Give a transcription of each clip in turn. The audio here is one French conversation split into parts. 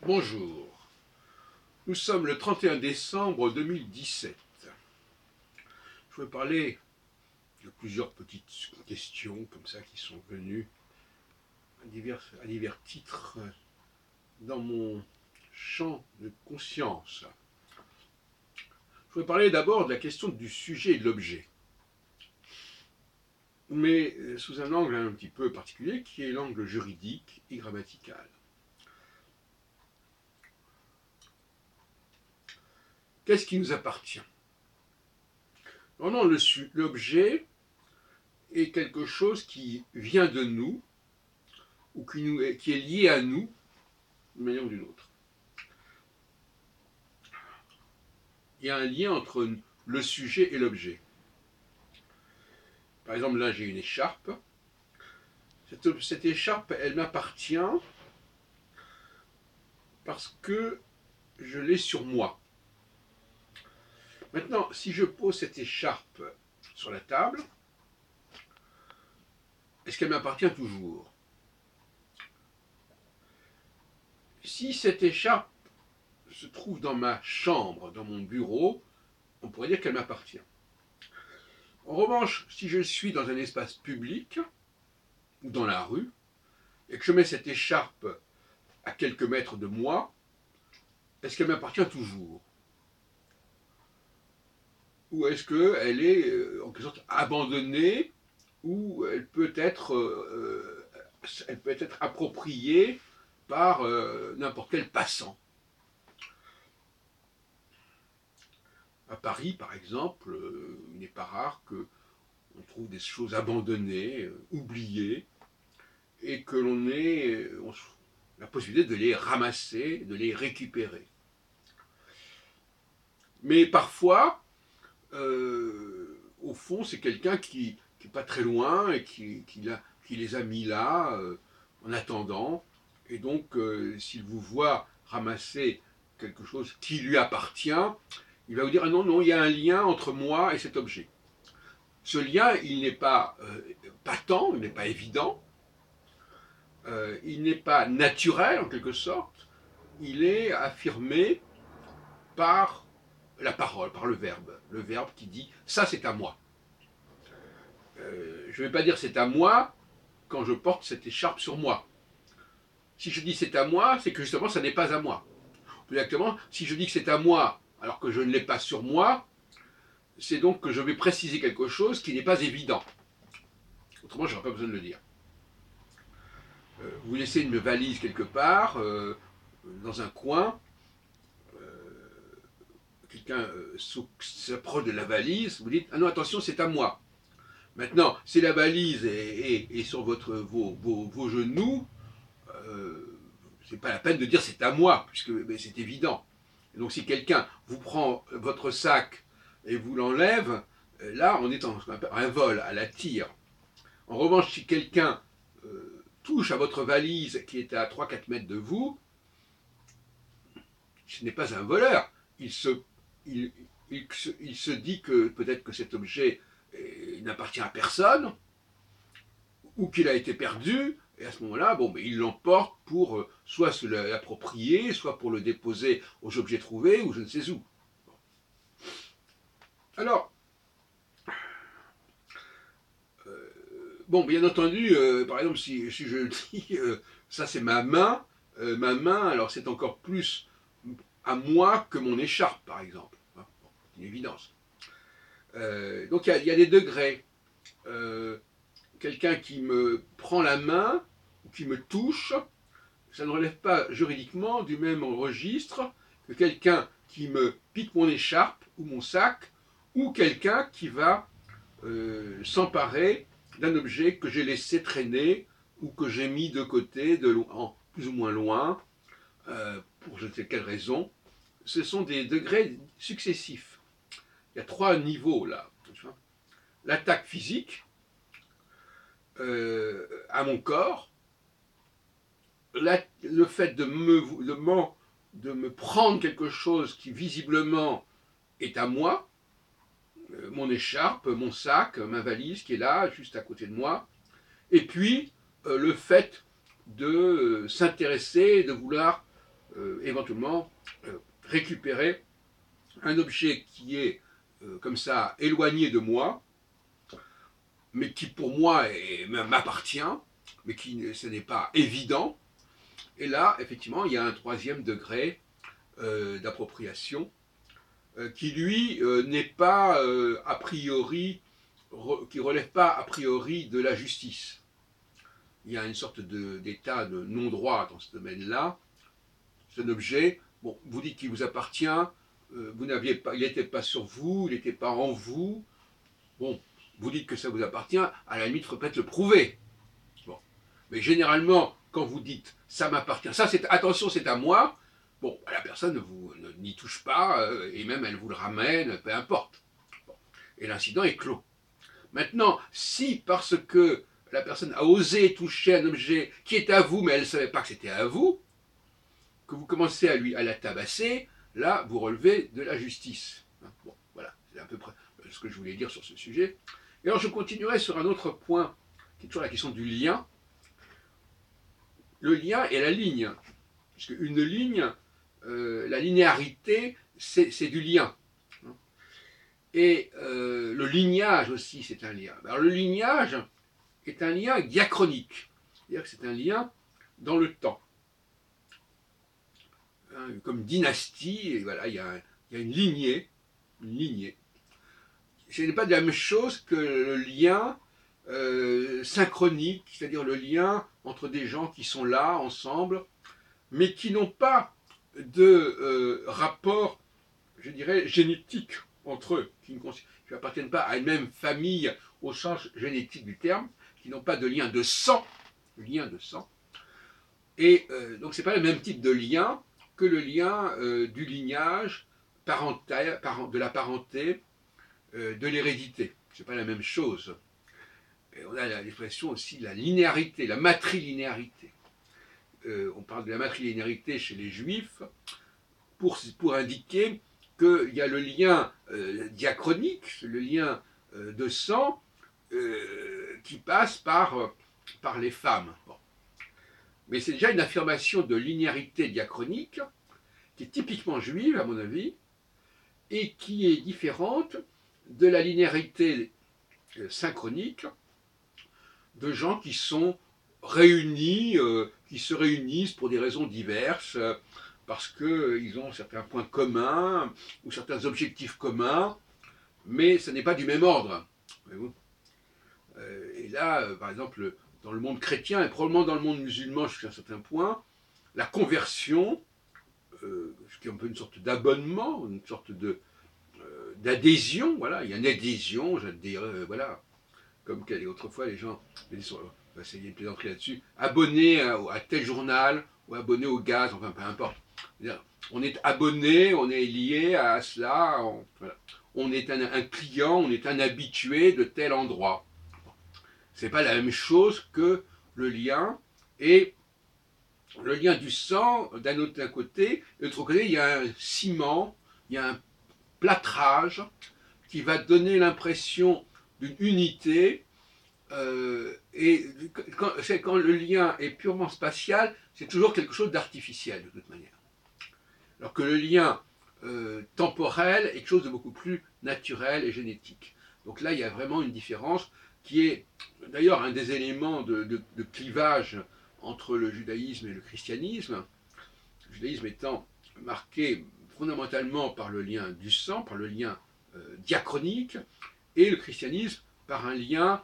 Bonjour, nous sommes le 31 décembre 2017. Je voudrais parler de plusieurs petites questions comme ça qui sont venues à divers titres dans mon champ de conscience. Je voudrais parler d'abord de la question du sujet et de l'objet, mais sous un angle un petit peu particulier qui est l'angle juridique et grammatical. Qu'est-ce qui nous appartient? Non, l'objet est quelque chose qui vient de nous ou qui est lié à nous d'une manière ou d'une autre. Il y a un lien entre le sujet et l'objet. Par exemple, là j'ai une écharpe. Cette écharpe, elle m'appartient parce que je l'ai sur moi. Maintenant, si je pose cette écharpe sur la table, est-ce qu'elle m'appartient toujours? Si cette écharpe se trouve dans ma chambre, dans mon bureau, on pourrait dire qu'elle m'appartient. En revanche, si je suis dans un espace public, ou dans la rue, et que je mets cette écharpe à quelques mètres de moi, est-ce qu'elle m'appartient toujours? Ou est-ce qu'elle est en quelque sorte abandonnée, ou elle peut être appropriée par n'importe quel passant? À Paris, par exemple, il n'est pas rare qu'on trouve des choses abandonnées, oubliées, et que l'on ait la possibilité de les ramasser, de les récupérer. Mais parfois, au fond, c'est quelqu'un qui n'est pas très loin et qui les a mis là en attendant. Et donc, s'il vous voit ramasser quelque chose qui lui appartient, il va vous dire: ah non, non, il y a un lien entre moi et cet objet. Ce lien, il n'est pas patent, il n'est pas évident, il n'est pas naturel en quelque sorte, il est affirmé par la parole, par le verbe qui dit ça c'est à moi. Je ne vais pas dire c'est à moi quand je porte cette écharpe sur moi. Si je dis c'est à moi, c'est que justement ça n'est pas à moi. Plus exactement, si je dis que c'est à moi alors que je ne l'ai pas sur moi, c'est donc que je vais préciser quelque chose qui n'est pas évident. Autrement, je n'aurais pas besoin de le dire. Vous laissez une valise quelque part, dans un coin, quelqu'un s'approche de la valise, vous dites: ah non, attention, c'est à moi. Maintenant, si la valise est sur vos genoux, c'est pas la peine de dire c'est à moi, puisque c'est évident. Et donc si quelqu'un vous prend votre sac et vous l'enlève, là on est en un vol, à la tire. En revanche, si quelqu'un touche à votre valise qui est à 3-4 mètres de vous, ce n'est pas un voleur. Il se dit que peut-être que cet objet n'appartient à personne, ou qu'il a été perdu, et à ce moment-là, bon, il l'emporte pour soit se l'approprier, soit pour le déposer aux objets trouvés, ou je ne sais où. Alors, bon, bien entendu, par exemple, si je dis ça c'est ma main, alors c'est encore plus à moi que mon écharpe, par exemple. Bon, c'est une évidence. Donc il y a des degrés. Quelqu'un qui me prend la main, ou qui me touche, ça ne relève pas juridiquement du même registre que quelqu'un qui me pique mon écharpe ou mon sac, ou quelqu'un qui va s'emparer d'un objet que j'ai laissé traîner ou que j'ai mis de côté, plus ou moins loin, pour je ne sais quelle raison. Ce sont des degrés successifs. Il y a 3 niveaux là. L'attaque physique à mon corps, le fait de me prendre quelque chose qui visiblement est à moi, mon écharpe, mon sac, ma valise qui est là, juste à côté de moi, et puis le fait de s'intéresser, de vouloir éventuellement récupérer un objet qui est comme ça éloigné de moi, mais qui pour moi m'appartient, mais qui ce n'est pas évident. Et là, effectivement, il y a un troisième degré d'appropriation qui, lui, n'est pas a priori, qui relève pas a priori de la justice. Il y a une sorte d'état de non-droit dans ce domaine-là. C'est un objet, bon, vous dites qu'il vous appartient, vous n'aviez pas, il n'était pas sur vous, il n'était pas en vous. Bon, vous dites que ça vous appartient, à la limite, il faut peut-être le prouver. Bon. Mais généralement, quand vous dites ça m'appartient, ça c'est attention, c'est à moi, bon, la personne n'y touche pas, et même elle vous le ramène, peu importe. Bon. Et l'incident est clos. Maintenant, si parce que la personne a osé toucher un objet qui est à vous, mais elle ne savait pas que c'était à vous, que vous commencez à la tabasser, là, vous relevez de la justice. Bon, voilà, c'est à peu près ce que je voulais dire sur ce sujet. Et alors, je continuerai sur un autre point, qui est toujours la question du lien. Le lien et la ligne. Parce qu'une ligne, la linéarité, c'est du lien. Et le lignage aussi, c'est un lien. Alors, le lignage est un lien diachronique. C'est-à-dire que c'est un lien dans le temps. Comme dynastie, et voilà, il y a une lignée. Une lignée. Ce n'est pas de la même chose que le lien synchronique, c'est-à-dire le lien entre des gens qui sont là, ensemble, mais qui n'ont pas de rapport, je dirais, génétique entre eux, qui n'appartiennent pas à une même famille au sens génétique du terme, qui n'ont pas de lien de sang, et donc c'est pas le même type de lien que le lien du lignage, de la parenté, de l'hérédité. C'est pas la même chose. Et on a l'expression aussi de la linéarité, la matrilinéarité. On parle de la matrilinéarité chez les juifs pour indiquer qu'il y a le lien diachronique, le lien de sang, qui passe par les femmes. Bon. Mais c'est déjà une affirmation de linéarité diachronique qui est typiquement juive, à mon avis, et qui est différente de la linéarité synchronique de gens qui sont réunis, qui se réunissent pour des raisons diverses, parce qu'ils ont certains points communs ou certains objectifs communs, mais ce n'est pas du même ordre. Et là, par exemple, dans le monde chrétien et probablement dans le monde musulman jusqu'à un certain point, la conversion, ce qui est un peu une sorte d'abonnement, une sorte d'adhésion, voilà, il y a une adhésion, voilà, comme autrefois les gens, on va essayer de plaisanter là-dessus, abonné à tel journal ou abonné au gaz, enfin peu importe. On est abonné, on est lié à cela, on est un client, on est un habitué de tel endroit. C'est pas la même chose que le lien, et le lien du sang, d'un côté, de l'autre côté, il y a un ciment, il y a un plâtrage qui va donner l'impression d'une unité. Et quand le lien est purement spatial, c'est toujours quelque chose d'artificiel de toute manière. Alors que le lien temporel est quelque chose de beaucoup plus naturel et génétique. Donc là, il y a vraiment une différence qui est d'ailleurs un des éléments de clivage entre le judaïsme et le christianisme. Le judaïsme étant marqué fondamentalement par le lien du sang, par le lien diachronique, et le christianisme par un lien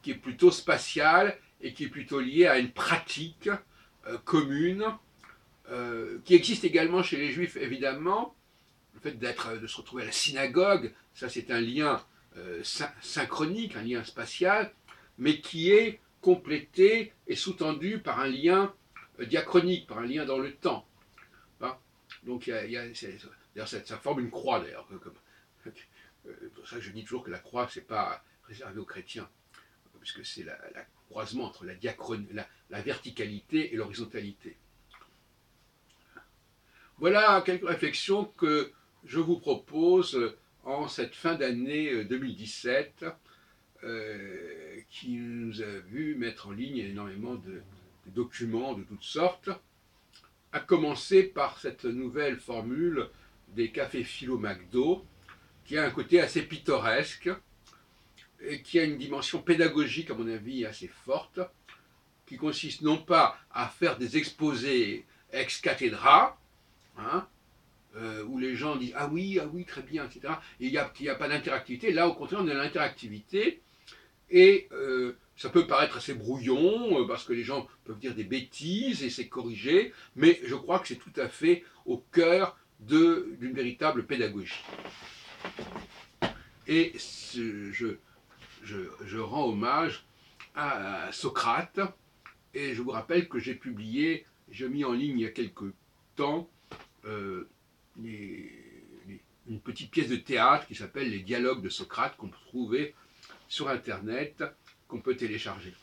qui est plutôt spatial et qui est plutôt lié à une pratique commune, qui existe également chez les juifs évidemment. Le fait de se retrouver à la synagogue, ça c'est un lien synchronique, un lien spatial, mais qui est complété et sous-tendu par un lien diachronique, par un lien dans le temps. Hein. Donc d'ailleurs ça forme une croix d'ailleurs. Pour ça que je dis toujours que la croix c'est pas réservé aux chrétiens, puisque c'est la croisement entre la verticalité et l'horizontalité. Voilà quelques réflexions que je vous propose en cette fin d'année 2017, qui nous a vu mettre en ligne énormément de documents de toutes sortes. à commencer par cette nouvelle formule des cafés philo McDo, qui a un côté assez pittoresque et qui a une dimension pédagogique, à mon avis, assez forte, qui consiste non pas à faire des exposés ex cathedra, hein, où les gens disent ah oui, très bien, etc. Et il n'y a pas d'interactivité. Là, au contraire, on a l'interactivité. Et ça peut paraître assez brouillon, parce que les gens peuvent dire des bêtises et c'est corrigé, mais je crois que c'est tout à fait au cœur d'une véritable pédagogie. Et je rends hommage à Socrate, et je vous rappelle que j'ai mis en ligne il y a quelque temps euh, une petite pièce de théâtre qui s'appelle Les dialogues de Socrate, qu'on peut trouver sur Internet, qu'on peut télécharger.